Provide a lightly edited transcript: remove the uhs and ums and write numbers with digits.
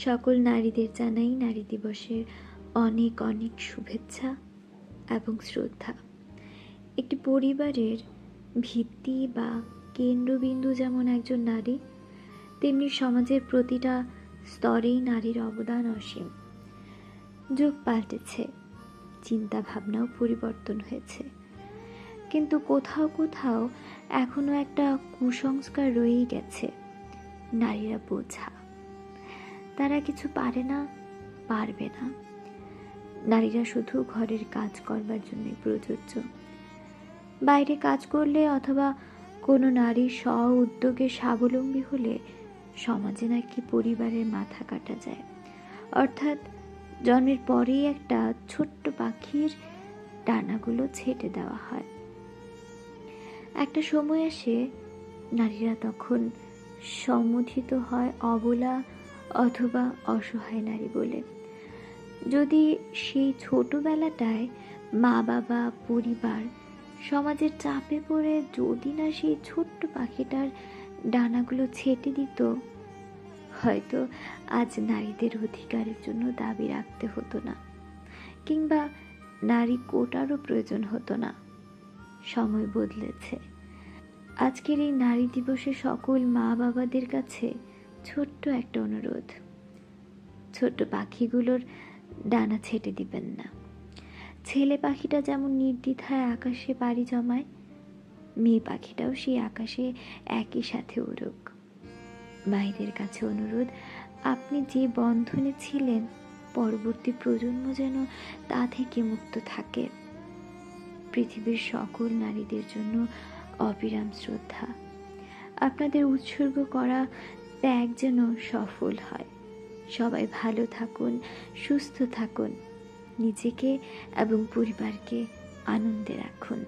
সকল নারীদের জানাই নারী দিবসের অনেক অনেক শুভেচ্ছা এবং শ্রদ্ধা। একটি পরিবারের ভিত্তি বা কেন্দ্রবিন্দু যেমন একজন নারী, তেমনি সমাজের প্রতিটা স্তরেই নারীর অবদান অসীম। যুগ পাল্টেছে, চিন্তা ভাবনাও পরিবর্তন হয়েছে, কিন্তু কোথাও কোথাও এখনো একটা কুসংস্কার রয়েই গেছে, নারীরা বোঝা, তারা কিছু পারে না, পারবে না। নারীরা শুধু ঘরের কাজ করবার জন্যই প্রযোজ্য। বাইরে কাজ করলে অথবা কোনো নারী স্ব উদ্যোগে স্বাবলম্বী হলে সমাজে নাকি পরিবারের মাথা কাটা যায়। অর্থাৎ জন্মের পরেই একটা ছোট্ট পাখির ডানাগুলো ছেঁটে দেওয়া হয়। একটা সময় আসে নারীরা তখন সম্বোধিত হয় অবলা অথবা অসহায় নারী বলে। যদি সেই ছোটবেলাটায় মা বাবা, পরিবার, সমাজের চাপে পড়ে যদি না সেই ছোট্ট পাখিটার ডানাগুলো ছেঁটে দিত, হয়তো আজ নারীদের অধিকারের জন্য দাবি রাখতে হতো না, কিংবা নারী কোটারও প্রয়োজন হতো না। সময় বদলেছে। আজকের এই নারী দিবসে সকল মা বাবাদের কাছে ছোট্ট একটা অনুরোধ, ছোট্ট পাখিগুলোর ডানা ছেঁটে দিবেন না। ছেলে পাখিটা যেমন নির্দ্বিধায় আকাশে পাড়ি জমায়, মেয়ে পাখিটাও সেই আকাশে একই সাথে উড়ুক। মায়েদের কাছে অনুরোধ, আপনি যে বন্ধনে ছিলেন, পরবর্তী প্রজন্ম যেন তা থেকে মুক্ত থাকে। পৃথিবীর সকল নারীদের জন্য অবিরাম শ্রদ্ধা। আপনাদের উৎসর্গ করা ত্যাগ যেন সফল হয়। সবাই ভালো থাকুন, সুস্থ থাকুন, নিজেকে এবং পরিবারকে আনন্দে রাখুন।